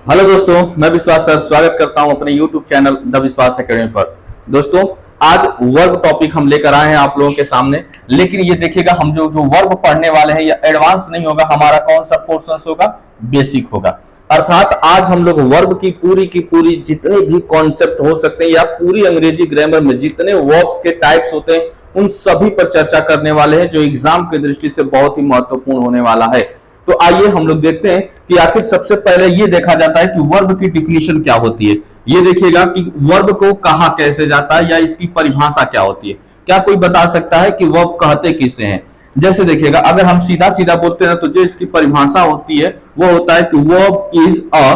Hello दोस्तों, मैं विश्वास सर स्वागत करता हूं अपने YouTube चैनल द विश्वास एकेडमी पर। दोस्तों, आज वर्ब टॉपिक हम लेकर आए हैं आप लोगों के सामने। लेकिन ये देखिएगा, हम जो जो वर्ब पढ़ने वाले हैं, ये एडवांस नहीं होगा। हमारा कौन सा पोर्शन होगा? बेसिक होगा। अर्थात आज हम लोग वर्ब की पूरी जितने भी कॉन्सेप्ट हो सकते हैं या पूरी अंग्रेजी ग्रामर में जितने वर्ब्स के टाइप्स होते हैं, उन सभी पर चर्चा करने वाले हैं, जो एग्जाम की दृष्टि से बहुत ही महत्वपूर्ण होने वाला है। तो आइए हम लोग देखते हैं कि आखिर सबसे पहले ये देखा जाता है कि वर्ब की डिफिनीशन क्या होती है। ये देखिएगा कि वर्ब को कहा कैसे जाता है या इसकी परिभाषा क्या होती है। क्या कोई बता सकता है कि वर्ब कहते किसे हैं? जैसे देखिएगा, अगर हम सीधा सीधा बोलते हैं तो जो इसकी परिभाषा होती है वो होता है कि वर्ब इज अ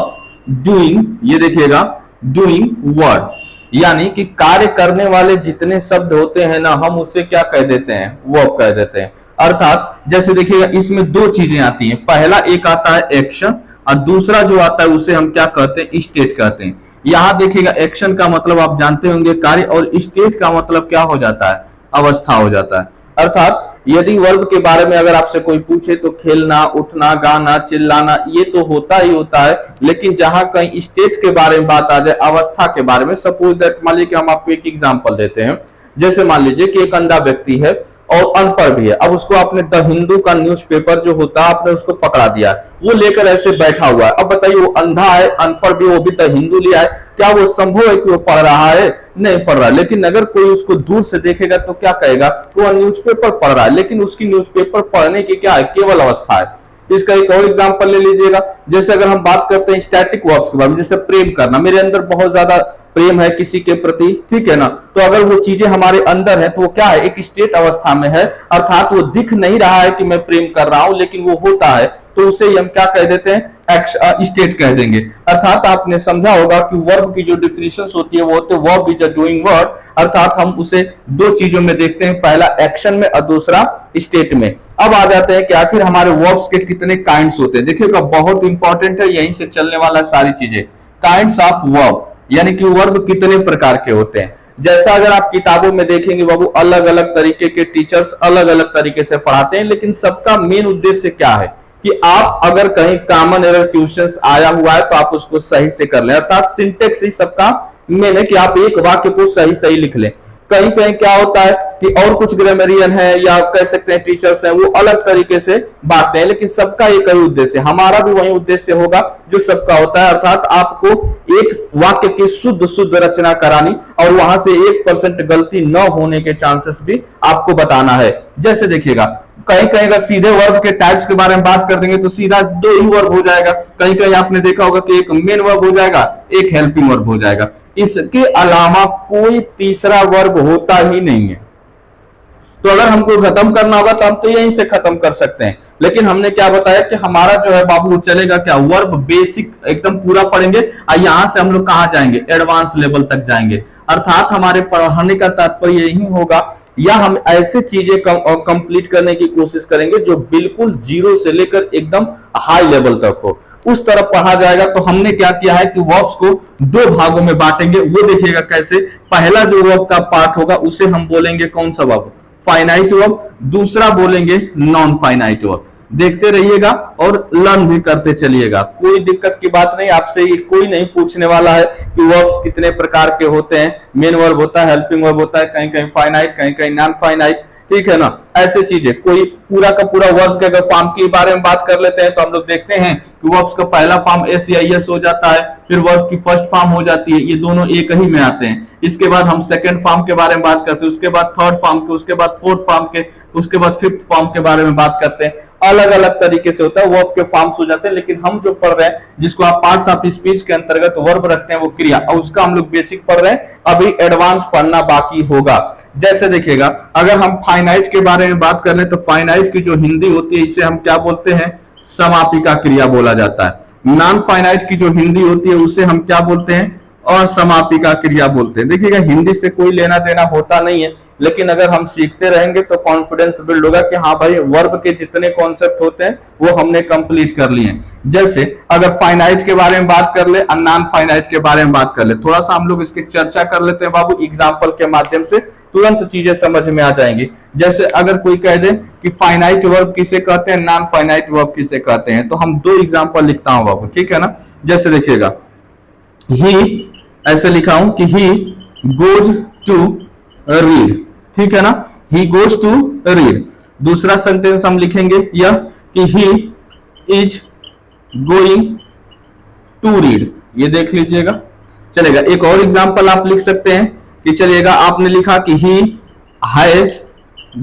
डूइंग, ये देखिएगा, डूइंग वर्ड, यानी कि कार्य करने वाले जितने शब्द होते हैं ना, हम उसे क्या कह देते हैं? वर्ब कह देते हैं। अर्थात जैसे देखिएगा, इसमें दो चीजें आती हैं। पहला एक आता है एक्शन, और दूसरा जो आता है उसे हम क्या कहते हैं? स्टेट कहते हैं। यहां देखिएगा, एक्शन का मतलब आप जानते होंगे कार्य, और स्टेट का मतलब क्या हो जाता है? अवस्था हो जाता है। अर्थात यदि वर्ब के बारे में अगर आपसे कोई पूछे तो खेलना, उठना, गाना, चिल्लाना, ये तो होता ही होता है। लेकिन जहां कहीं स्टेट के बारे में बात आ जाए, अवस्था के बारे में, सपोज दैट, मान लीजिए कि हम आपको एक एग्जांपल देते हैं। जैसे मान लीजिए कि एक अंधा व्यक्ति है और अनपढ़ भी है। अब उसको आपने द हिंदू का न्यूज़पेपर जो होता है, आपने उसको पकड़ा दिया, वो लेकर ऐसे बैठा हुआ है। अब बताइए, वो अंधा है, अनपढ़ भी, वो भी द हिंदू लिया है, क्या वो संभव है कि वो पढ़ रहा है? नहीं पढ़ रहा है। लेकिन अगर कोई उसको दूर से देखेगा तो क्या कहेगा? वो न्यूज़पेपर पढ़ रहा है। लेकिन उसकी न्यूज़पेपर पढ़ने की क्या है? केवल अवस्था है। इसका एक और एग्जांपल ले लीजिएगा। जैसे अगर हम बात करते हैं स्टैटिक वर्ब्स के बारे में, जैसे प्रेम करना, मेरे अंदर बहुत ज्यादा प्रेम है किसी के प्रति, ठीक है ना, तो अगर वो चीजें हमारे अंदर है तो वो क्या है? एक स्टेट अवस्था में है। अर्थात वो दिख नहीं रहा है कि मैं प्रेम कर रहा हूं, लेकिन वो होता है, तो उसे हम क्या कह देते हैं? स्टेट कह देंगे। अर्थात आपने समझा होगा कि वर्ब की जो डिफिनेशन होती है वो होते हैं verb is a doing word. अर्थात हम उसे दो चीजों में देखते हैं, पहला एक्शन में और दूसरा स्टेट में। अब आ जाते हैं कि आखिर हमारे वर्ब्स के कितने काइंड्स होते हैं। देखिएगा, बहुत इंपॉर्टेंट है, यहीं से चलने वाला सारी चीजें। काइंड्स ऑफ वर्ब, यानी कि वर्ब कितने प्रकार के होते हैं। जैसा अगर आप किताबों में देखेंगे बाबू, अलग अलग तरीके के टीचर्स अलग अलग तरीके से पढ़ाते हैं, लेकिन सबका मेन उद्देश्य क्या है कि आप अगर कहीं कॉमन एरर क्वेश्चंस आया हुआ है तो आप उसको सही से कर लें। अर्थात सिंटेक्स ही सबका मेन है कि आप एक वाक्य को सही सही लिख लें। कहीं कहीं क्या होता है कि और कुछ ग्रामरियन है या कह सकते हैं टीचर्स हैं, वो अलग तरीके से बांटते हैं, लेकिन सबका एक ही उद्देश्य, हमारा भी वही उद्देश्य होगा जो सबका होता है। अर्थात आपको एक वाक्य की शुद्ध शुद्ध रचना करानी और वहां से 1% गलती न होने के चांसेस भी आपको बताना है। जैसे देखिएगा, कहीं कहीं अगर सीधे वर्ब के टाइप्स के बारे में बात कर देंगे तो सीधा दो ही वर्ब हो जाएगा। कहीं कहीं आपने देखा होगा कि एक मेन वर्ब हो जाएगा, एक हेल्पिंग वर्ब हो जाएगा। इसके अलावा कोई तीसरा वर्ब होता ही नहीं है। तो अगर हमको खत्म करना होगा तो हम तो यहीं से खत्म कर सकते हैं। लेकिन हमने क्या बताया कि हमारा जो है बाबू चलेगा क्या? वर्ब बेसिक एकदम पूरा पढ़ेंगे और यहां से हम लोग कहां जाएंगे? एडवांस लेवल तक जाएंगे। अर्थात हमारे पढ़ाने का तात्पर्य यही होगा, या हम ऐसे चीजें कंप्लीट करने की कोशिश करेंगे जो बिल्कुल जीरो से लेकर एकदम हाई लेवल तक हो, उस तरफ पढ़ा जाएगा। तो हमने क्या किया है कि वर्ब्स को दो भागों में बांटेंगे। वो देखिएगा कैसे। पहला जो वर्ब का पार्ट होगा उसे हम बोलेंगे कौन सा वर्ब? Finite verb. दूसरा बोलेंगे नॉन फाइनाइट वर्ब। देखते रहिएगा और लर्न भी करते चलिएगा, कोई दिक्कत की बात नहीं। आपसे कोई नहीं पूछने वाला है कि वर्ब्स कितने प्रकार के होते हैं। मेन वर्ब होता है, हेल्पिंग वर्ब होता है, कहीं कहीं फाइनाइट, कहीं कहीं नॉन फाइनाइट, ठीक है ना। ऐसे चीजें, कोई पूरा का पूरा वर्ब के अगर फॉर्म के बारे में बात कर लेते हैं तो हम लोग देखते हैं कि वर्ब्स का पहला फॉर्म एस या एस हो जाता है, फिर वर्ब की फर्स्ट फॉर्म हो जाती है, ये दोनों एक ही में आते हैं। इसके बाद हम सेकंड फॉर्म के बारे में बात करते हैं, उसके बाद थर्ड फॉर्म के, उसके बाद फोर्थ फॉर्म के, उसके बाद फिफ्थ फॉर्म के बारे में बात करते हैं। अलग अलग तरीके से होता है, वर्ब के फॉर्म्स हो जाते हैं। लेकिन हम जो पढ़ रहे हैं, जिसको आप पार्ट्स ऑफ स्पीच के अंतर्गत वर्ब रखते हैं, वो क्रिया, और उसका हम लोग बेसिक पढ़ रहे हैं, अभी एडवांस पढ़ना बाकी होगा। जैसे देखिएगा, अगर हम फाइनाइट के बारे में बात कर लें तो फाइनाइट की जो हिंदी होती है इसे हम क्या बोलते हैं? समापिका क्रिया बोला जाता है। नॉन फाइनाइट की जो हिंदी होती है उसे हम क्या बोलते हैं? असमापिका क्रिया बोलते हैं। देखिएगा, हिंदी से कोई लेना देना होता नहीं है, लेकिन अगर हम सीखते रहेंगे तो कॉन्फिडेंस बिल्ड होगा कि हाँ भाई, वर्ब के जितने कॉन्सेप्ट होते हैं वो हमने कंप्लीट कर लिए हैं। जैसे अगर फाइनाइट के बारे में बात कर ले और नॉन फाइनाइट के बारे में बात कर ले, थोड़ा सा हम लोग इसकी चर्चा कर लेते हैं बाबू एग्जांपल के माध्यम से, तुरंत चीजें समझ में आ जाएंगी। जैसे अगर कोई कह दे कि फाइनाइट वर्ब किसे कहते हैं, नॉन फाइनाइट वर्ब किसे कहते हैं, तो हम दो एग्जांपल लिखता हूं बाबू, ठीक है ना। जैसे देखिएगा, ही ऐसे लिखा हूं कि ही गोज टू रीड, ठीक है ना, ही गोज टू रीड। दूसरा सेंटेंस हम लिखेंगे यह कि he is going to read, ये देख लीजिएगा, चलेगा। एक और एग्जांपल आप लिख सकते हैं कि चलिएगा, आपने लिखा कि he has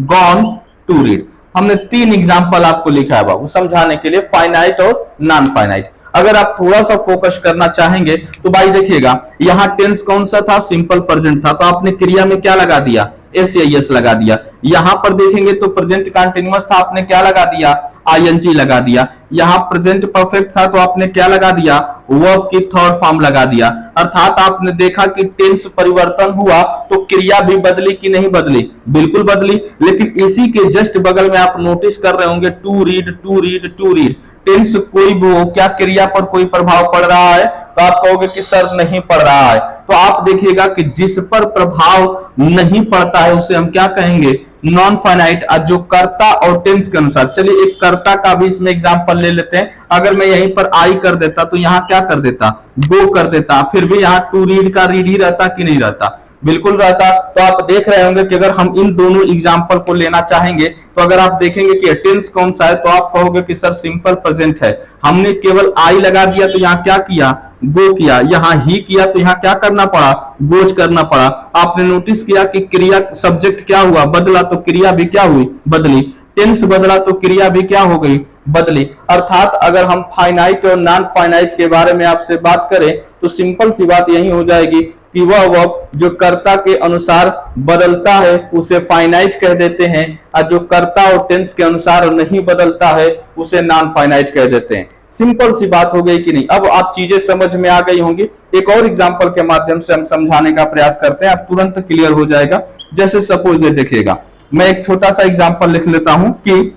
gone to read. हमने तीन एग्जांपल आपको लिखा है बाबू समझाने के लिए, फाइनाइट और नॉन फाइनाइट। अगर आप थोड़ा सा फोकस करना चाहेंगे तो भाई देखिएगा, यहां टेंस कौन सा था, सिंपल प्रेजेंट था, तो आपने क्रिया में क्या लगा दिया, एस या एस लगा दिया। यहां पर देखेंगे तो प्रेजेंट कंटीन्यूअस था, आपने क्या लगा दिया, आईएनजी लगा दिया। यहां प्रेजेंट परफेक्ट था तो आपने क्या लगा दिया, वर्ब की थर्ड फॉर्म लगा दिया। अर्थात आपने देखा कि टेंस परिवर्तन हुआ तो क्रिया भी बदली कि नहीं बदली, बिल्कुल बदली। लेकिन इसी के जस्ट बगल में आप नोटिस कर रहे होंगे to read to read to read, tense कोई भी हो, क्या क्रिया पर कोई प्रभाव पड़ रहा है, तो आप कहोगे कि सर नहीं पड़ रहा है। तो आप देखिएगा कि जिस पर प्रभाव नहीं पड़ता है उसे हम क्या कहेंगे, नॉन फाइनाइट, जो कर्ता और टेंस के अनुसार। चलिए एक कर्ता का भी इसमें एग्जांपल ले लेते हैं। अगर मैं यहीं पर आई कर देता तो यहां क्या कर देता, गो कर देता, फिर भी यहां टू रीड का रीड ही रहता कि नहीं रहता, बिल्कुल रहता। तो आप देख रहे होंगे कि अगर हम इन दोनों एग्जांपल को लेना चाहेंगे तो अगर आप देखेंगे कि टेंस कौन सा है तो आप कहोगे कि सर सिंपल प्रेजेंट है, हमने केवल आई लगा दिया तो यहाँ क्या किया, गो किया। यहाँ ही किया तो यहाँ क्या करना पड़ा, गोज करना पड़ा। आपने नोटिस किया कि क्रिया सब्जेक्ट क्या हुआ, बदला, तो क्रिया भी क्या हुई, बदली। टेंस बदला तो क्रिया भी क्या हो गई, बदली। अर्थात अगर हम फाइनाइट और नॉन फाइनाइट के बारे में आपसे बात करें तो सिंपल सी बात यही हो जाएगी कि वह वर्ब जो कर्ता के अनुसार बदलता है उसे फाइनाइट कह देते हैं, और जो कर्ता और टेंस के अनुसार नहीं बदलता है उसे नॉन फाइनाइट कह देते हैं। सिंपल सी बात हो गई कि नहीं। अब आप चीजें समझ में आ गई होंगी। एक और एग्जांपल के माध्यम से हम समझाने का प्रयास करते हैं, अब तुरंत क्लियर हो जाएगा। जैसे सपोज देखिएगा, मैं एक छोटा सा एग्जांपल लिख लेता हूं कि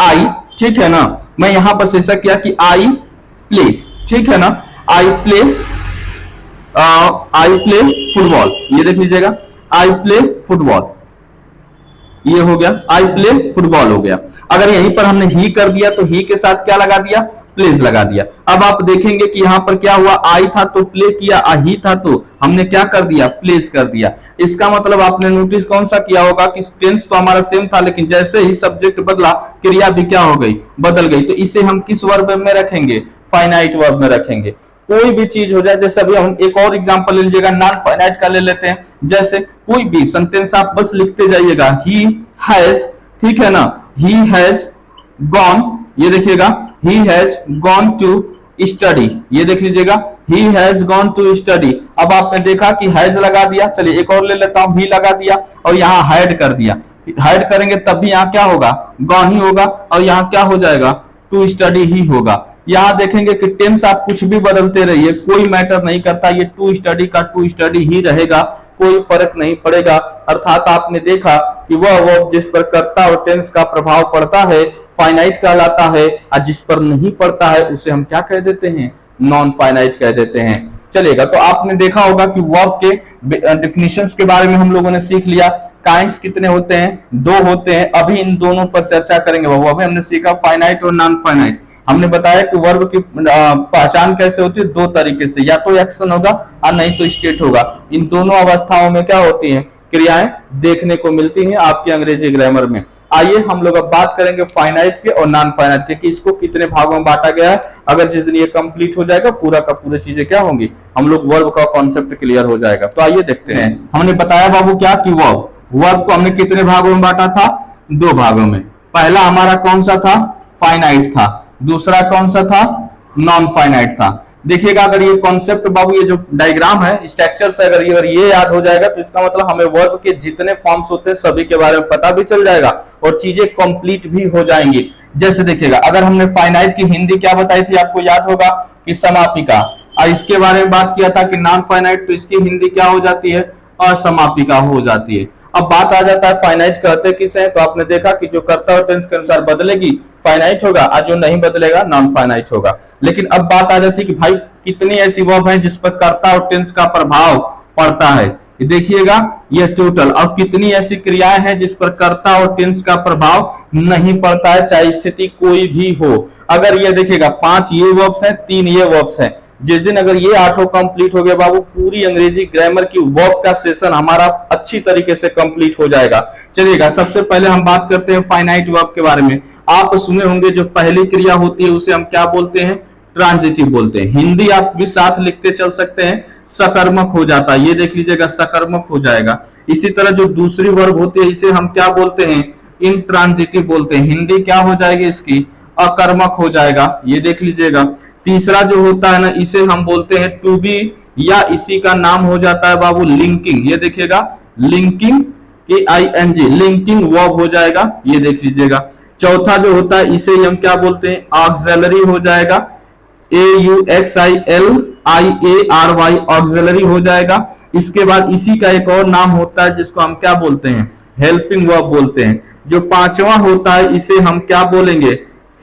आई, ठीक है ना, मैं यहां पर शीर्षक किया कि आई प्ले, ठीक है ना, आई प्ले फुटबॉल, ये देख लीजिएगा, आई प्ले फुटबॉल, ये हो गया, आई प्ले फुटबॉल हो गया। अगर यहीं पर हमने ही कर दिया तो ही के साथ क्या लगा दिया, प्लेज लगा दिया। अब आप देखेंगे कि यहां पर क्या हुआ, आई था तो प्ले किया, ही था तो हमने क्या कर दिया, प्लेज कर दिया। इसका मतलब आपने नोटिस कौन सा किया होगा कि टेंस तो हमारा सेम था, लेकिन जैसे ही सब्जेक्ट बदला क्रिया भी क्या हो गई, बदल गई। तो इसे हम किस वर्ब में रखेंगे, फाइनाइट वर्ब में रखेंगे। कोई भी चीज हो जाए, जैसे अभी हम एक और एग्जांपल ले लीजिएगा, नॉन फाइनाइट का ले लेते हैं। जैसे कोई भी सेंटेंस आप बस लिखते जाइएगा, ही हैज, ठीक है ना, ही हैज गॉन, ये देखिएगा, he has gone to study, ये देख लीजिएगा, he has gone to study. अब आपने देखा कि हैज लगा दिया, चलिए एक और ले लेता हूं, ही लगा दिया और यहाँ हैड कर दिया। हैड करेंगे तब भी यहाँ क्या होगा, गॉन ही होगा, और यहाँ क्या हो जाएगा, टू स्टडी ही होगा। यहां देखेंगे कि टेंस आप कुछ भी बदलते रहिए, कोई मैटर नहीं करता, ये टू स्टडी का टू स्टडी ही रहेगा, कोई फर्क नहीं पड़ेगा। अर्थात आपने देखा कि वह वर्ब जिस पर कर्ता और टेंस का प्रभाव पड़ता है फाइनाइट कहलाता है, और जिस पर नहीं पड़ता है उसे हम क्या कह देते हैं, नॉन फाइनाइट कह देते हैं। चलेगा, तो आपने देखा होगा कि वर्ब के डिफिनेशंस के बारे में हम लोगों ने सीख लिया। काइंड्स कितने होते हैं, दो होते हैं। अभी इन दोनों पर चर्चा करेंगे बाबू। अभी हमने सीखा फाइनाइट और नॉन फाइनाइट। हमने बताया कि वर्ब की पहचान कैसे होती है, दो तरीके से, या तो एक्शन होगा और नहीं तो स्टेट होगा। इन दोनों अवस्थाओं में क्या होती हैं, क्रियाएं देखने को मिलती हैं आपके अंग्रेजी ग्रामर में। आइए हम लोग अब बात करेंगे फाइनाइट के और नॉन फाइनाइट के, कि इसको कितने भागों में बांटा गया है। अगर जिस दिन ये कंप्लीट हो जाएगा पूरा का पूरा चीजें क्या होंगी, हम लोग वर्ब का कॉन्सेप्ट क्लियर हो जाएगा। तो आइए देखते हैं। हमने बताया बाबू क्या कि वर्ब को हमने कितने भागों में बांटा था, दो भागों में। पहला हमारा कौन सा था, फाइनाइट था, दूसरा कौन सा था, नॉन फाइनाइट था। देखिएगा, अगर ये कॉन्सेप्ट बाबू, ये जो डायग्राम है, स्ट्रक्चर से अगर ये याद हो जाएगा तो इसका मतलब हमें वर्ब के जितने फॉर्म्स होते हैं सभी के बारे में पता भी चल जाएगा और चीजें कंप्लीट भी हो जाएंगी। जैसे देखिएगा, अगर हमने फाइनाइट की हिंदी क्या बताई थी, आपको याद होगा कि समापिका, और इसके बारे में बात किया था कि नॉन फाइनाइट, तो इसकी हिंदी क्या हो जाती है, असमापिका हो जाती है। अब बात आ जाता है फाइनाइट कहते किसे हैं, तो आपने देखा कि जो कर्ता और टेंस के अनुसार बदलेगी फाइनाइट होगा, और जो नहीं बदलेगा नॉन फाइनाइट होगा। लेकिन अब बात आ जाती है कि भाई कितनी ऐसी वर्ब हैं जिस पर कर्ता और टेंस का प्रभाव पड़ता है, देखिएगा ये टोटल। और कितनी ऐसी क्रियाएं हैं जिस पर कर्ता और टेंस का प्रभाव नहीं पड़ता है, चाहे स्थिति कोई भी हो। अगर ये देखिएगा 5 ये वर्ब्स हैं, 3 ये वर्ब्स हैं। जिस दिन अगर ये 8 कंप्लीट हो गया बाबू, पूरी अंग्रेजी ग्रामर की वर्ब का सेशन हमारा अच्छी तरीके से कंप्लीट हो जाएगा। चलिएगा, सबसे पहले हम बात करते हैं फाइनाइट वर्ब के बारे में। आप सुने होंगे जो पहली क्रिया होती है उसे हम क्या बोलते हैं? ट्रांजिटिव बोलते हैं। हिंदी आप भी साथ लिखते चल सकते हैं, सकर्मक हो जाता है। ये देख लीजिएगा, सकर्मक हो जाएगा। इसी तरह जो दूसरी वर्ब होती है इसे हम क्या बोलते हैं? इंट्रांजिटिव बोलते हैं। हिंदी क्या हो जाएगी इसकी? अकर्मक हो जाएगा। ये देख लीजिएगा। तीसरा जो होता है ना, इसे हम बोलते हैं टू बी, या इसी का नाम हो जाता है बाबू लिंकिंग। ये देखिएगा, लिंकिंग KING, लिंकिंग वर्ब हो जाएगा। ये देख लीजिएगा। चौथा जो होता है इसे हम क्या बोलते हैं? ऑक्सिलरी हो जाएगा। AUXILIARY, ऑक्सिलरी हो जाएगा। इसके बाद इसी का एक और नाम होता है जिसको हम क्या बोलते हैं? हेल्पिंग वर्ब बोलते हैं। जो पांचवा होता है इसे हम क्या बोलेंगे?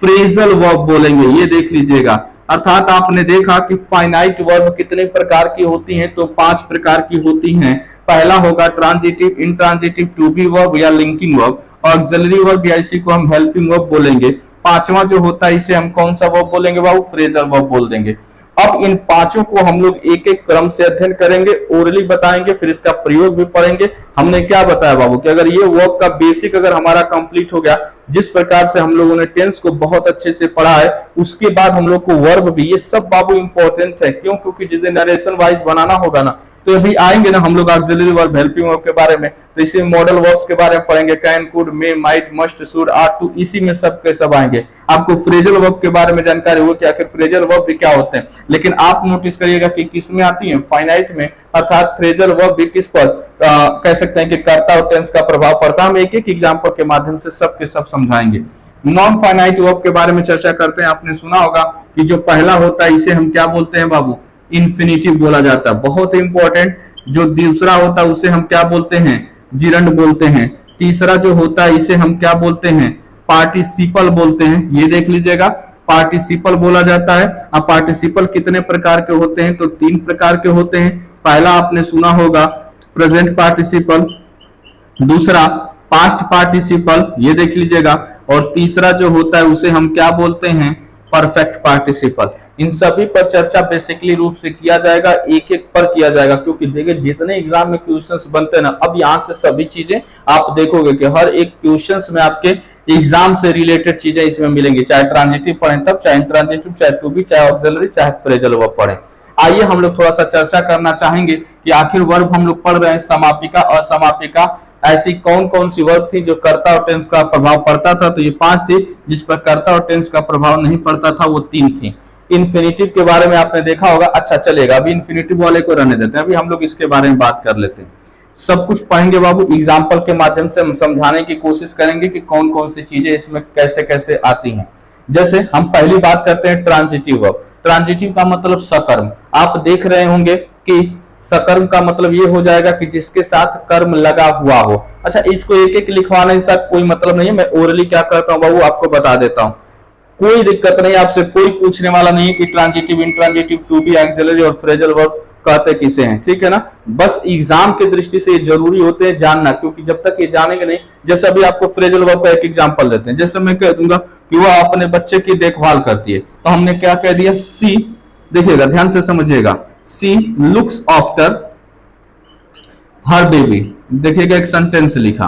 फ्रेजल वर्ब बोलेंगे। ये देख लीजिएगा। अर्थात आपने देखा कि फाइनाइट वर्ब कितने प्रकार की होती हैं, तो 5 प्रकार की होती हैं। पहला होगा transitive, intransitive, to be verb या लिंकिंग वर्ब, ऑक्सिलरी वर्ब या इसी को हम हेल्पिंग वर्ब बोलेंगे। पांचवा जो होता है इसे हम कौन सा वर्ब बोलेंगे बाबू? फ्रेजल वर्ब बोल देंगे। अब इन पांचों को हम लोग एक एक क्रम से अध्ययन करेंगे, ओरली बताएंगे, फिर इसका प्रयोग भी पढ़ेंगे। हमने क्या बताया बाबू कि अगर ये वर्ब का बेसिक अगर हमारा कंप्लीट हो गया, जिस प्रकार से हम लोगों ने टेंस को बहुत अच्छे से पढ़ा है, उसके बाद हम लोग को वर्ब भी, ये सब बाबू इंपॉर्टेंट है। क्यों? क्योंकि जिस दिन नरेशन वाइज बनाना होगा ना, तो अभी आएंगे ना हम लोग ऑक्सिलरी वर्ब, हेल्पिंग वर्ब के बारे में, तो इसी मॉडल वर्ब्स के बारे में पढ़ेंगे। Can, could, may, might, must, should, are, to, इसी में सब के सब आएंगे। आपको फ्रेजल वर्ब के बारे में जानकारी हो कि आखिर फ्रेजल वर्ब भी क्या होते हैं। लेकिन आप नोटिस करिएगा कि किस में आती है? फाइनाइट में। अर्थात फ्रेजल वर्ब भी किस पर कह सकते हैं कि कर्ता और टेंस का प्रभाव पड़ता है। हम एक एक एग्जाम्पल के माध्यम से सब के सब समझाएंगे। नॉन फाइनाइट वर्ब के बारे में चर्चा करते हैं। आपने सुना होगा कि जो पहला होता है इसे हम क्या बोलते हैं बाबू? इन्फिनिटिव बोला जाता है, बहुत इंपॉर्टेंट। जो दूसरा होता है उसे हम क्या बोलते हैं? जिरंड बोलते हैं। तीसरा जो होता है इसे हम क्या बोलते हैं? पार्टिसिपल बोलते हैं। ये देख लीजिएगा, पार्टिसिपल बोला जाता है। अब पार्टिसिपल कितने प्रकार के होते हैं? तो 3 प्रकार के होते हैं। पहला आपने सुना होगा प्रेजेंट पार्टिसिपल, दूसरा पास्ट पार्टिसिपल, ये देख लीजिएगा, और तीसरा जो होता है उसे हम क्या बोलते हैं? Perfect participle. इन सभी पर चर्चा बेसिकली रूप से किया जाएगा, एक एक पर किया जाएगा, क्योंकि देखिए जितने एग्जाम में क्वेश्चंस बनते हैं ना, अब यहाँ से सभी चीजें आप देखोगे कि हर एक क्वेश्चंस में आपके एग्जाम से रिलेटेड चीजें इसमें मिलेंगी। चाहे ट्रांजिटिव पढ़ें तब, चाहे इंट्रांजिटिव, चाहे टू बी, चाहे ऑक्सिलरी, चाहे फ्रेजल वर्ब पढ़ें। आइए हम लोग थोड़ा सा चर्चा करना चाहेंगे कि आखिर वर्ब हम लोग पढ़ रहे हैं समापिका और समापिका, ऐसी कौन कौन सी वर्ब थी जो कर्ता और टेंस का प्रभाव पड़ता था? तो ये 5 थी। जिस पर कर्ता और टेंस का प्रभाव नहीं पड़ता था वो 3 थी। इन्फिनिटिव के बारे में आपने देखा होगा। अच्छा चलेगा, अभी इन्फिनिटिव वाले को रहने देते हैं, अभी हम लोग इसके बारे में बात कर लेते हैं। सब कुछ पढ़ेंगे बाबू, एग्जाम्पल के माध्यम से हम समझाने की कोशिश करेंगे कि कौन कौन सी चीजें इसमें कैसे कैसे आती हैं। जैसे हम पहली बात करते हैं ट्रांजिटिव वर्ब। ट्रांजिटिव का मतलब सकर्म। आप देख रहे होंगे कि सकर्म का मतलब ये हो जाएगा कि जिसके साथ कर्म लगा हुआ हो। अच्छा, इसको एक एक लिखवाने के साथ कोई मतलब नहीं है, मैं ओरली क्या करता हूँ बाबू आपको बता देता हूँ। कोई दिक्कत नहीं, आपसे कोई पूछने वाला नहीं है कि transitive, intransitive, to be, auxiliary और फ्रेजल वर्ब कहते किसे हैं, ठीक है ना। बस एग्जाम की दृष्टि से ये जरूरी होते हैं जानना, क्योंकि जब तक ये जानेंगे नहीं। जैसे अभी आपको फ्रेजल वर्ब का एक एग्जांपल देते हैं। जैसे मैं कह दूंगा कि वह अपने बच्चे की देखभाल करती है, तो हमने क्या कह दिया? सी, देखिएगा ध्यान से समझिएगा, सी लुक्स आफ्टर हर बेबी। देखिएगा एक सेंटेंस लिखा।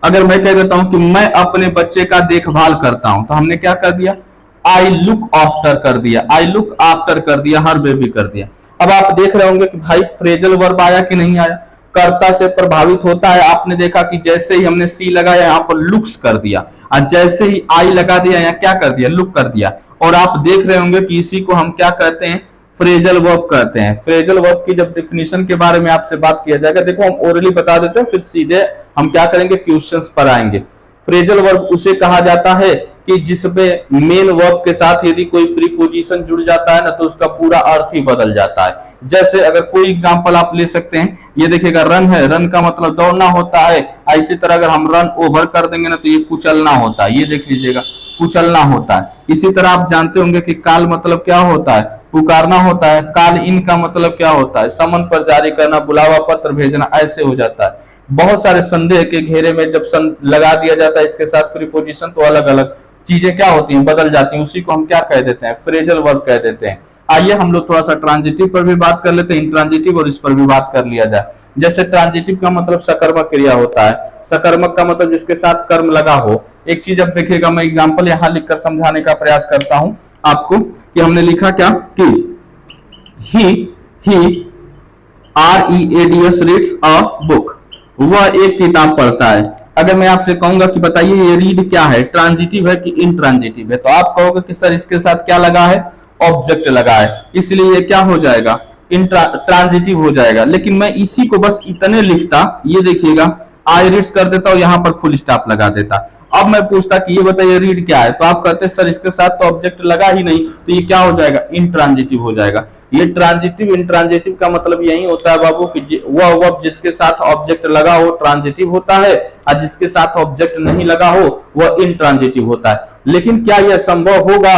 अगर मैं कह देता हूं कि मैं अपने बच्चे का देखभाल करता हूं, तो हमने क्या कर दिया? आई लुक आफ्टर कर दिया, आई लुक आफ्टर कर दिया, हर बेबी कर दिया। अब आप देख रहे होंगे कि भाई फ्रेजल वर्ब आया कि नहीं आया? कर्ता से प्रभावित होता है। आपने देखा कि जैसे ही हमने सी लगाया यहाँ पर लुक्स कर दिया, और जैसे ही आई लगा दिया यहाँ क्या कर दिया? लुक कर दिया। और आप देख रहे होंगे कि इसी को हम क्या कहते हैं? फ्रेजल वर्ब कहते हैं। फ्रेजल वर्ब की जब डेफिनेशन के बारे में आपसे बात किया जाएगा, देखो हम ओरली बता देते हैं, फिर सीधे हम क्या करेंगे? क्वेश्चंस पर आएंगे। फ्रेजल वर्ब उसे कहा जाता है कि जिसमें मेन वर्ब के साथ यदि कोई प्रीपोजिशन जुड़ जाता है ना, तो उसका पूरा अर्थ ही बदल जाता है। जैसे अगर कोई एग्जांपल आप ले सकते हैं, ये देखिएगा रन है, रन का मतलब दौड़ना होता है। इसी तरह अगर हम रन ओवर कर देंगे ना, तो ये कुचलना होता है। ये देख लीजिएगा, कुचलना होता है। इसी तरह आप जानते होंगे कि काल मतलब क्या होता है? पुकारना होता है। कॉल इन का मतलब क्या होता है, समन पर जारी करना, बुलावा पत्र भेजना, ऐसे हो जाता है। बहुत सारे संदेह के घेरे में जब लगा दिया जाता है इसके साथ प्रीपोजिशन, तो अलग अलग चीजें क्या होती हैं, बदल जाती हैं। उसी को हम क्या कह देते हैं, फ्रेजल वर्ब कह देते हैं। आइए हम लोग थोड़ा सा ट्रांजिटिव पर भी बात कर लेते हैं, इंट्रांजिटिव, और इस पर भी बात कर लिया जाए। जैसे ट्रांजिटिव का मतलब सकर्मक क्रिया होता है। सकर्मक का मतलब जिसके साथ कर्म लगा हो। एक चीज अब देखिएगा, मैं एग्जांपल यहां लिखकर समझाने का प्रयास करता हूं आपको, कि हमने लिखा क्या कि ही READS रीड्स अ बुक, वह एक किताब पढ़ता है। अगर मैं आपसे कहूंगा कि बताइए ये रीड क्या है, ट्रांजिटिव है कि इंट्रांजिटिव है, तो आप कहोगे कि सर इसके साथ क्या लगा है, ऑब्जेक्ट लगा है, इसलिए ये क्या हो जाएगा, ट्रांजिटिव हो जाएगा। लेकिन मैं इसी को बस इतने लिखता, ये देखिएगा आई रीड्स कर देता और यहां पर फुल स्टॉप लगा देता। अब मैं पूछता कि ये बताइए रीड क्या है, तो आप कहते सर इसके साथ तो ऑब्जेक्ट लगा ही नहीं, तो ये क्या हो जाएगा, इंट्रांजिटिव हो जाएगा। ये ट्रांजिटिव इंट्रांजिटिव का मतलब यही होता है बाबू कि वह वर्ब जिसके साथ ऑब्जेक्ट लगा हो ट्रांजिटिव होता है, और जिसके साथ ऑब्जेक्ट नहीं लगा हो वह इंट्रांजिटिव होता है। लेकिन क्या यह संभव होगा,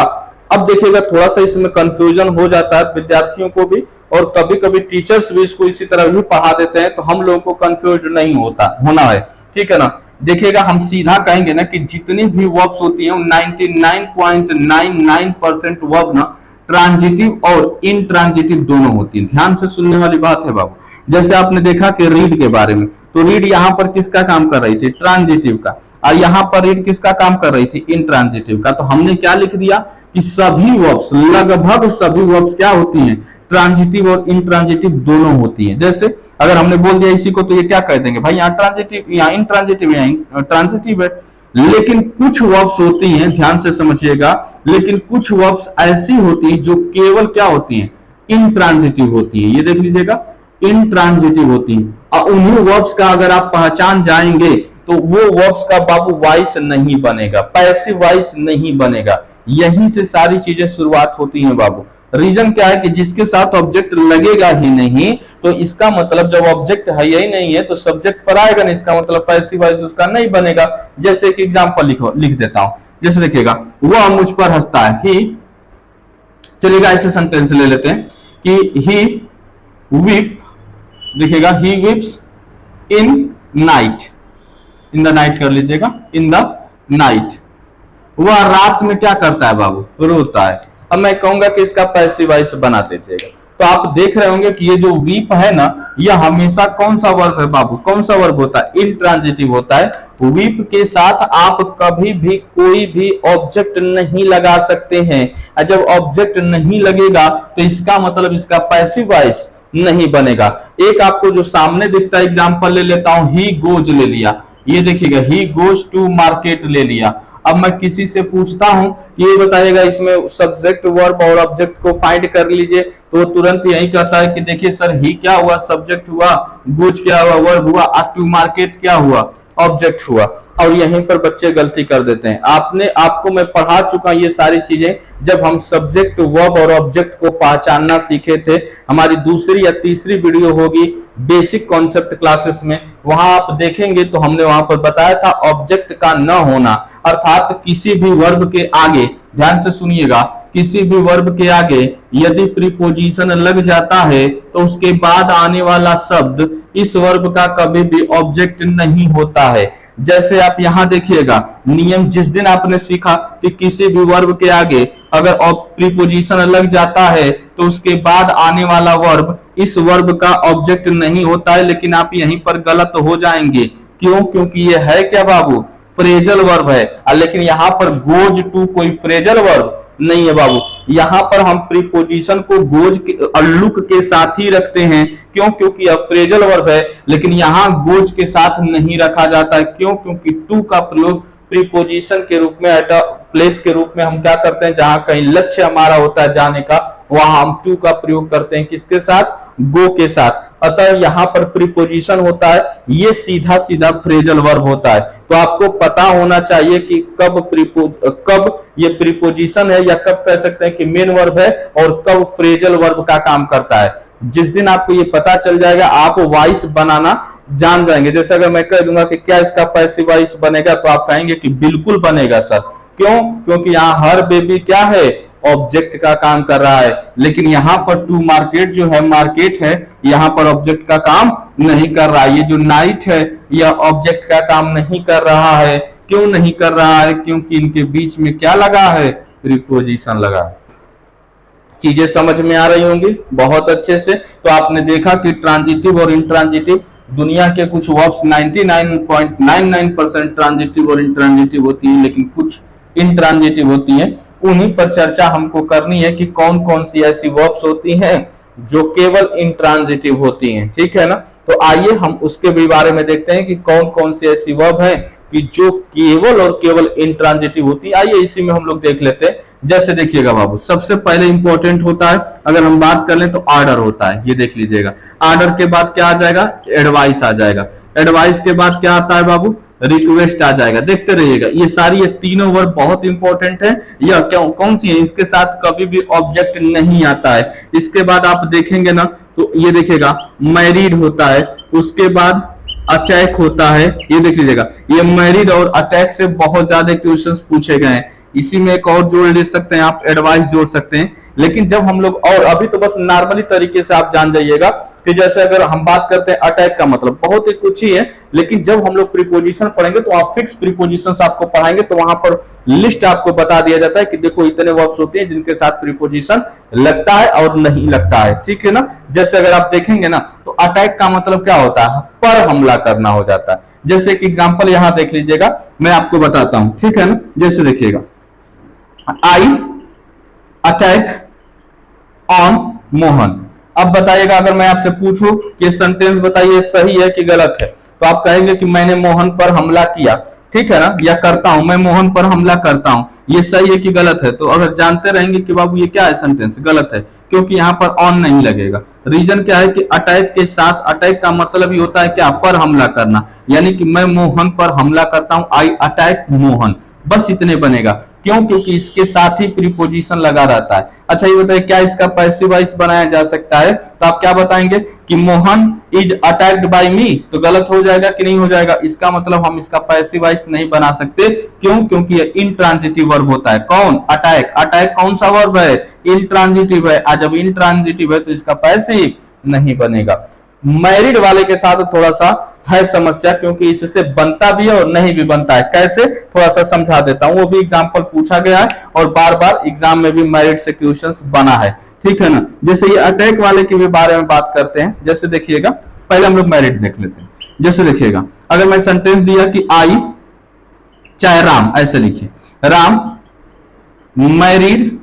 अब देखिएगा थोड़ा सा इसमें कंफ्यूजन हो जाता है विद्यार्थियों को भी, और कभी कभी टीचर्स भी इसको इसी तरह भी पढ़ा देते हैं, तो हम लोगों को कंफ्यूज नहीं होना है, ठीक है ना। देखिएगा हम सीधा कहेंगे ना कि जितनी भी वर्ब्स होती हैं 99.99% वर्ब ना ट्रांजिटिव और इंट्रांजिटिव दोनों होती है। ध्यान से सुनने वाली बात है बाबू। जैसे आपने देखा कि रीड के बारे में, तो रीड यहां पर किसका काम कर रही थी, ट्रांजिटिव का, और यहां पर रीड किसका काम कर रही थी, इंट्रांजिटिव का। तो हमने क्या लिख दिया कि सभी वर्ब्स, लगभग सभी वर्ब्स क्या होती हैं, ट्रांजिटिव और इंट्रांजिटिव दोनों होती हैं। जैसे अगर हमने बोल दिया इसी को, तो ये क्या कह देंगे भाई, यहाँ ट्रांजिटिव, यहाँ इंट्रांजिटिव, यहाँ ट्रांजिटिव है। लेकिन कुछ वर्ब्स होती हैं, ध्यान से समझिएगा, लेकिन कुछ वर्ब्स ऐसी होती हैं जो केवल क्या होती हैं, इंट्रांजिटिव होती हैं। ये देख लीजिएगा, इंट्रांजिटिव होती हैं। और उन्हीं वर्ब्स का अगर आप पहचान जाएंगे तो वो वर्ब्स का बाबू वॉइस नहीं बनेगा, पैसिव वॉइस नहीं बनेगा। यहीं से सारी चीजें शुरुआत होती हैं बाबू। रीजन क्या है कि जिसके साथ ऑब्जेक्ट लगेगा ही नहीं, तो इसका मतलब जब ऑब्जेक्ट है ही नहीं है तो सब्जेक्ट पर आएगा नहीं, इसका मतलब पैसिव वॉइस उसका नहीं बनेगा। जैसे एक एग्जांपल लिख देता हूं, जैसे देखिएगा, वह मुझ पर हंसता है, ही, चलिएगा ऐसे सेंटेंस ले लेते हैं कि ही वीप, देखिएगा he weeps in night, in the night कर लीजिएगा, इन द नाइट, वह रात में क्या करता है बाबू, रोता है। अब मैं कहूंगा कि इसका पैसिव वॉइस बना दीजिएगा, तो आप देख रहे होंगे कि ये जो वीप है ना, यह हमेशा कौन सा वर्ब है बाबू, कौन सा वर्ब होता है, इंट्रांजिटिव होता है। वीप के साथ आप कभी भी कोई भी ऑब्जेक्ट नहीं लगा सकते हैं, और जब ऑब्जेक्ट नहीं लगेगा तो इसका मतलब इसका पैसिव वॉइस नहीं बनेगा। एक आपको जो सामने दिखता है एग्जांपल ले लेता हूं, ही गोज ले लिया, ये देखिएगा ही गोज टू मार्केट ले लिया। अब मैं किसी से पूछता हूं, ये बताइएगा इसमें सब्जेक्ट वर्ब और ऑब्जेक्ट को फाइंड कर लीजिए, तो वो तुरंत यही कहता है कि देखिए सर ही क्या हुआ, सब्जेक्ट हुआ, गुज क्या हुआ, वर्ब हुआ, टू मार्केट क्या हुआ, ऑब्जेक्ट हुआ। और यहीं पर बच्चे गलती कर देते हैं। आपको मैं पढ़ा चुका ये सारी चीजें, जब हम सब्जेक्ट वर्ब और ऑब्जेक्ट को पहचानना सीखे थे। हमारी दूसरी या तीसरी वीडियो होगी बेसिक कॉन्सेप्ट क्लासेस में, वहां आप देखेंगे तो हमने वहां पर बताया था ऑब्जेक्ट का न होना, अर्थात किसी भी वर्ब के आगे, ध्यान से सुनिएगा, किसी भी वर्ब के आगे यदि प्रीपोजिशन लग जाता है तो उसके बाद आने वाला शब्द इस वर्ब का कभी भी ऑब्जेक्ट नहीं होता है। जैसे आप यहां देखिएगा, नियम जिस दिन आपने सीखा कि किसी भी वर्ब के आगे अगर प्रीपोजिशन लग जाता है तो उसके बाद आने वाला वर्ब इस वर्ब का ऑब्जेक्ट नहीं होता है, लेकिन आप यहीं पर गलत हो जाएंगे। क्यों? क्योंकि ये है क्या बाबू, फ्रेजल वर्ब है। लेकिन यहां पर गोज टू कोई फ्रेजल वर्ब नहीं है बाबू। यहां पर हम प्रीपोजिशन को गोज के लुक के साथ ही रखते हैं। क्यों? क्योंकि यह फ्रेजल वर्ब है, लेकिन यहां गोज के साथ नहीं रखा जाता है। क्यों? क्योंकि टू का प्रयोग प्रीपोजिशन के रूप में, एट प्लेस के रूप में हम क्या करते हैं, जहां कहीं लक्ष्य हमारा होता है जाने का, वहां हम टू का प्रयोग करते हैं, किसके साथ, गो के साथ। अतः यहां पर प्रीपोजिशन होता है, ये सीधा सीधा फ्रेजल वर्ब होता है। तो आपको पता होना चाहिए कि कब ये प्रीपोजिशन है, या कब कह सकते हैं कि मेन वर्ब है, और कब फ्रेजल वर्ब का काम करता है। जिस दिन आपको ये पता चल जाएगा, आप वॉइस बनाना जान जाएंगे। जैसे अगर मैं कह दूंगा कि क्या इसका पैसिव वॉइस बनेगा, तो आप कहेंगे कि बिल्कुल बनेगा सर। क्यों? क्योंकि यहाँ हर बेबी क्या है, ऑब्जेक्ट का काम कर रहा है, लेकिन यहाँ पर टू मार्केट जो है मार्केट है, यहाँ पर ऑब्जेक्ट का काम नहीं कर रहा है। ये जो नाइट है यह ऑब्जेक्ट का काम नहीं कर रहा है। क्यों नहीं कर रहा है? क्योंकि इनके बीच में क्या लगा है? प्रीपोजिशन लगा है। चीजें समझ में आ रही होंगी बहुत अच्छे से। तो आपने देखा कि ट्रांजिटिव और इंट्रांजिटिव, दुनिया के कुछ वर्ब्स 99.99% ट्रांजिटिव और इंट्रांजिटिव होती है, लेकिन कुछ इंट्रांजिटिव होती हैं। उन्हीं पर चर्चा हमको करनी है कि कौन कौन सी ऐसी वर्ब्स होती हैं जो केवल इंट्रांजिटिव होती हैं, ठीक है ना। तो आइए हम उसके भी बारे में देखते हैं कि कौन कौन सी ऐसी वर्ब है कि जो केवल और केवल इंट्रांजिटिव होती है। आइए इसी में हम लोग देख लेते हैं। जैसे देखिएगा बाबू, सबसे पहले इंपॉर्टेंट होता है, अगर हम बात कर लें तो ऑर्डर होता है। ये देख लीजिएगा, ऑर्डर के बाद क्या आ जाएगा? एडवाइस आ जाएगा। एडवाइस के बाद क्या आता है बाबू? रिक्वेस्ट आ जाएगा। देखते रहिएगा, ये तीनों वर्ड बहुत इंपॉर्टेंट है। यह क्यों, कौन सी है? इसके साथ कभी भी ऑब्जेक्ट नहीं आता है। इसके बाद आप देखेंगे ना तो ये देखिएगा मैरिड होता है, उसके बाद अटैक होता है। ये देख लीजिएगा, ये मैरिड और अटैक से बहुत ज्यादा क्वेश्चंस पूछे गए हैं। इसी में एक और जोड़ ले सकते हैं आप, एडवाइस जोड़ सकते हैं। लेकिन जब हम लोग, और अभी तो बस नॉर्मली तरीके से आप जान जाइएगा कि जैसे अगर हम बात करते हैं अटैक का मतलब बहुत ही कुछ ही है, लेकिन जब हम लोग प्रीपोजिशन पढ़ेंगे तो आप फिक्स प्रीपोजिशंस आपको पढ़ाएंगे तो वहां पर लिस्ट आपको बता दिया जाता है कि देखो इतने वर्ब्स होते हैं जिनके साथ प्रीपोजिशन लगता है और नहीं लगता है, ठीक है ना। जैसे अगर आप देखेंगे ना तो अटैक का मतलब क्या होता है? पर हमला करना हो जाता है। जैसे एक एग्जांपल यहां देख लीजिएगा, मैं आपको बताता हूं, ठीक है ना। जैसे देखिएगा, आई अटैक ऑन मोहन। अब बताइएगा, अगर मैं आपसे पूछूं कि सेंटेंस बताइए सही है कि गलत है, तो आप कहेंगे कि मैंने मोहन पर हमला किया, ठीक है ना, या करता हूं, मैं मोहन पर हमला करता हूं। ये सही है कि गलत है? तो अगर जानते रहेंगे कि बाबू ये क्या है, सेंटेंस गलत है, क्योंकि यहाँ पर ऑन नहीं लगेगा। रीजन क्या है कि अटैक के साथ, अटैक का मतलब ही होता है क्या? पर हमला करना, यानी कि मैं मोहन पर हमला करता हूं, आई अटैक मोहन, बस इतने बनेगा। क्यों? क्योंकि इसके साथ ही प्रीपोजिशन लगा रहता है। अच्छा ये बताइए, क्या इसका पैसिव वॉइस बनाया जा सकता है? तो आप क्या बताएंगे कि मोहन इज अटैक्ड बाय मी, तो गलत हो जाएगा कि नहीं हो जाएगा? इसका मतलब हम इसका पैसिव वॉइस नहीं बना सकते। क्यों? क्योंकि ये इंट्रांजिटिव वर्ब होता है। कौन? अटैक। अटैक कौन सा वर्ब है? इंट्रांजिटिव है। आज जब इंट्रांजिटिव है तो इसका पैसिव नहीं बनेगा। मैरिड वाले के साथ थोड़ा सा है समस्या, क्योंकि इससे बनता भी है और नहीं भी बनता है। कैसे? थोड़ा सा समझा देता हूं। वो भी एग्जांपल पूछा गया है और बार बार एग्जाम में भी मैरिड से क्वेश्चंस बना है, ठीक है ना। जैसे ये अटैक वाले के भी बारे में बात करते हैं। जैसे देखिएगा, पहले हम लोग मैरिड देख लेते हैं। जैसे देखिएगा, अगर मैं सेंटेंस दिया कि आई चाहे राम, ऐसे लिखिए, राम मैरिड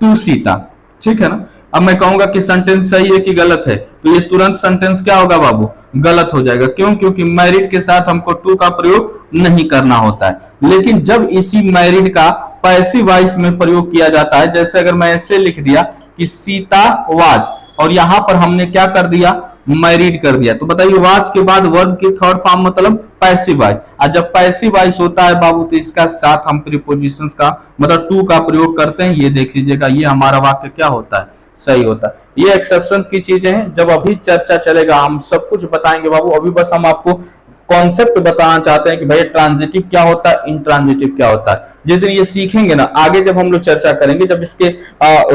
टू सीता, ठीक है ना। अब मैं कहूंगा कि सेंटेंस सही है कि गलत है, तो ये तुरंत सेंटेंस क्या होगा बाबू? गलत हो जाएगा। क्यों? क्योंकि मैरिड के साथ हमको टू का प्रयोग नहीं करना होता है। लेकिन जब इसी मैरिड का पैसिव वॉइस में प्रयोग किया जाता है, जैसे अगर मैं ऐसे लिख दिया कि सीता वाज, और यहां पर हमने क्या कर दिया? मैरिड कर दिया, तो बताइए वाज के बाद वर्ब की थर्ड फॉर्म मतलब पैसिव वॉइस। और जब पैसिव वॉइस होता है बाबू तो इसका साथ हम प्रीपोजिशंस का मतलब टू का प्रयोग करते हैं। ये देख लीजिएगा, ये हमारा वाक्य क्या होता है? सही होता है। ये एक्सेप्शन की चीजें हैं, जब अभी चर्चा चलेगा हम सब कुछ बताएंगे बाबू। अभी बस हम आपको कॉन्सेप्ट बताना चाहते हैं कि भाई ट्रांजिटिव क्या होता है, इंट्रांजिटिव क्या होता है। जिस दिन ये सीखेंगे ना, आगे जब हम लोग चर्चा करेंगे, जब इसके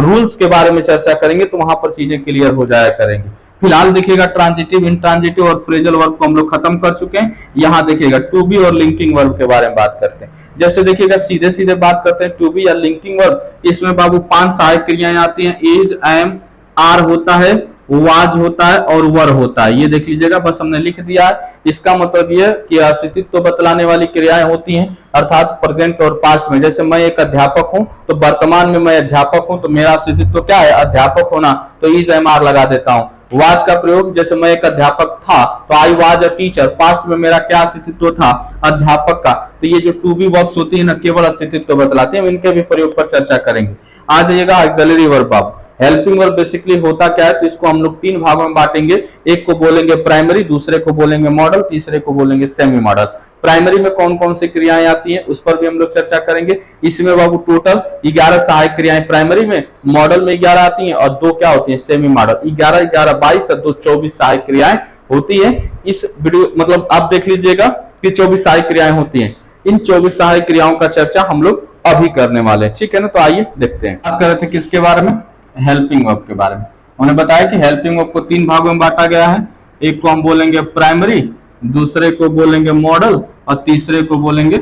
रूल्स के बारे में चर्चा करेंगे तो वहां पर चीजें क्लियर हो जाया करेंगे। फिलहाल देखिएगा, ट्रांजिटिव, इंट्रांजिटिव और फ्रेजल वर्ब को हम लोग खत्म कर चुके हैं। यहाँ देखिएगा टू बी और लिंकिंग वर्ब के बारे में बात करते हैं। जैसे देखिएगा, सीधे सीधे बात करते हैं टू बी या लिंकिंग वर्ब। इसमें बाबू 5 सहायक क्रियाएं आती हैं। इज, एम, आर होता है, वाज होता है और वर होता है। ये देख लीजिएगा, बस हमने लिख दिया है। इसका मतलब यह कि अस्तित्व बतलाने वाली क्रियाएं होती हैं, अर्थात प्रेजेंट और पास्ट में। जैसे मैं एक अध्यापक हूं तो वर्तमान में मैं अध्यापक हूं, तो मेरा अस्तित्व क्या है? अध्यापक होना, तो इज, एम, आर लगा देता हूं। वाज का प्रयोग, जैसे मैं एक अध्यापक था तो I was a teacher, past में मेरा क्या अस्तित्व था? अध्यापक का। तो ये जो टू बी वर्ब्स होती है ना, केवल अस्तित्व बतलाते हैं, इनके भी प्रयोग पर चर्चा करेंगे। आ जाइएगा ऑक्सिलरी वर्ब। आप हेल्पिंग वर्ब बेसिकली होता क्या है? तो इसको हम लोग 3 भागों में बांटेंगे। एक को बोलेंगे प्राइमरी, दूसरे को बोलेंगे मॉडल, तीसरे को बोलेंगे सेमी मॉडल। प्राइमरी में कौन कौन सी क्रियाएं आती हैं उस पर भी हम लोग चर्चा करेंगे। इसमें बाबू टोटल 11 सहायक क्रियाएं प्राइमरी में, मॉडल में 11 आती हैं और 2 क्या होती हैं? Semi model. 11 11 22 और 2 24 सहायक क्रियाएं होती हैं। इस वीडियो मतलब आप देख लीजिएगा कि 24 सहायक क्रियाएं होती हैं। इन 24 सहायक क्रियाओं का चर्चा हम लोग अभी करने वाले हैं, ठीक है ना। तो आइए देखते हैं। बात कर रहे थे किसके बारे में, हेल्पिंग वर्ब के बारे में। उन्होंने बताया कि हेल्पिंग वर्ब को 3 भागों में बांटा गया है। एक को हम बोलेंगे प्राइमरी, दूसरे को बोलेंगे मॉडल और तीसरे को बोलेंगे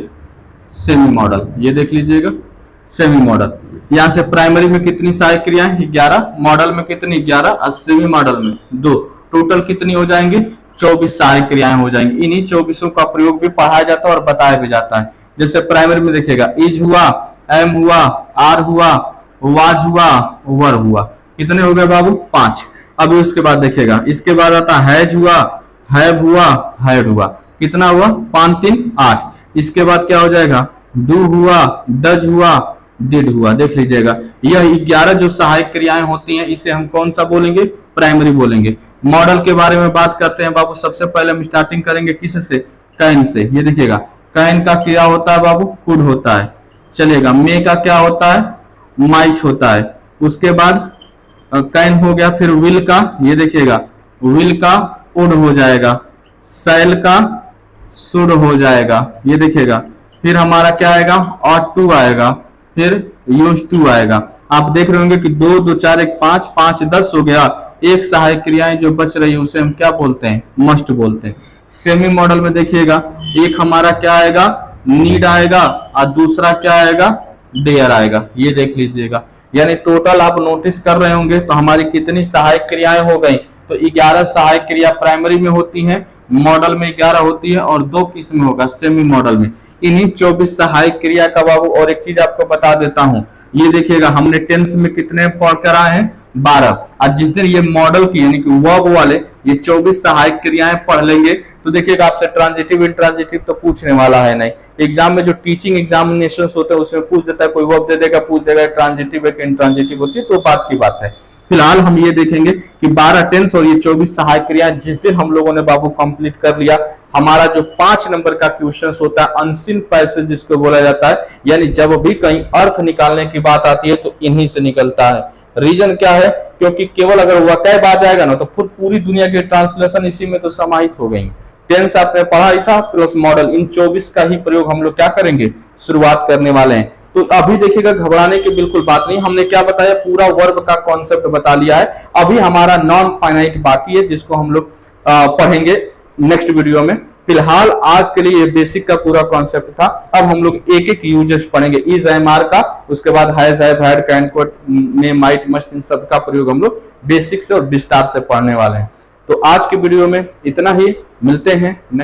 सेमी मॉडल। ये देख लीजिएगा सेमी मॉडल। यहाँ से प्राइमरी में कितनी सहायक क्रियाएं 11, मॉडल में कितनी 11 और सेमी मॉडल में 2, टोटल कितनी हो जाएंगी 24 सहायक क्रियाएं हो जाएंगी। इन्हीं 24 का प्रयोग भी पढ़ाया जाता है और बताया भी जाता है। जैसे प्राइमरी में देखिएगा इज हुआ, एम हुआ, आर हुआ, वाज हुआ, वर हुआ। कितने हो गए बाबू 5। अभी उसके बाद देखिएगा, इसके बाद आता हैज हुआ, हैव हुआ, हैड हुआ। कितना हुआ 5 3 8। इसके बाद क्या हो जाएगा डू हुआ, डज हुआ, डिड हुआ। देख लीजिएगा यह 11 जो सहायक क्रियाएं होती हैं इसे हम कौन सा बोलेंगे, प्राइमरी बोलेंगे। मॉडल के बारे में बात करते हैं बाबू। सबसे पहले हम स्टार्टिंग करेंगे किससे, कैन से। ये देखिएगा कैन का क्या होता है बाबू, कुड होता है, चलेगा। मे का क्या होता है, माइट होता है। उसके बाद कैन हो गया, फिर विल का, ये देखिएगा विल का उड हो जाएगा, सैल का सुड हो जाएगा, ये देखिएगा। फिर हमारा क्या आएगा ऑट टू आएगा, फिर यूज टू आएगा। आप देख रहे होंगे कि 2 2 4 1 5 5 10 हो गया। एक सहायक क्रियाएं जो बच रही है उसे हम क्या बोलते हैं, मस्ट बोलते हैं। सेमी मॉडल में देखिएगा एक हमारा क्या आएगा नीड आएगा और दूसरा क्या आएगा डेयर आएगा। ये देख लीजिएगा, यानी टोटल आप नोटिस कर रहे होंगे तो हमारी कितनी सहायक क्रियाएं हो गई। तो 11 सहायक क्रिया प्राइमरी में होती हैं, मॉडल में 11 होती है और 2 किस में होगा, सेमी मॉडल में। इन्हीं 24 सहायक क्रिया का बाबू और एक चीज आपको बता देता हूं। ये देखिएगा हमने टेंस में कितने पढ़ कर आए हैं 12। आज जिस दिन ये मॉडल की यानी कि वर्ब वाले ये 24 सहायक क्रियाएं पढ़ लेंगे तो देखिएगा आपसे ट्रांजिटिव इंट्रांजिटिव तो पूछने वाला है नहीं। एग्जाम में जो टीचिंग एग्जामिनेशन होते हैं उसमें पूछ देता है, कोई वर्ब दे देगा, पूछ देगा ट्रांजिटिव है कि इंट्रांजिटिव होती है, तो बात की बात है। फिलहाल हम ये देखेंगे कि 12 टेंस और ये 24 सहायक क्रिया जिस दिन हम लोगों ने बाबू कंप्लीट कर लिया, हमारा जो 5 नंबर का क्वेश्चन होता है अनसीन पैसेज जिसको बोला जाता है, यानी जब भी कहीं अर्थ निकालने की बात आती है तो इन्हीं से निकलता है। रीजन क्या है, क्योंकि केवल अगर वकैब आ जाएगा ना तो फिर पूरी दुनिया की ट्रांसलेशन इसी में तो समाहित हो गई। टेंस आपने पढ़ा ही था प्लस मॉडल, इन 24 का ही प्रयोग हम लोग क्या करेंगे, शुरुआत करने वाले हैं। तो अभी देखिएगा घबराने की बिल्कुल बात नहीं, हमने क्या बताया पूरा वर्ब का कॉन्सेप्ट बता लिया है। अभी हमारा नॉन फाइनाइट बाकी है जिसको हम लोग पढ़ेंगे नेक्स्ट वीडियो में। फिलहाल आज के लिए ये बेसिक का पूरा कॉन्सेप्ट था। अब हम लोग एक एक यूजेस पढ़ेंगे, इज एम आर का, उसके बाद has have had can could may might must, इन सब का प्रयोग हम लोग बेसिक से और विस्तार से पढ़ने वाले हैं। तो आज के वीडियो में इतना ही, मिलते हैं।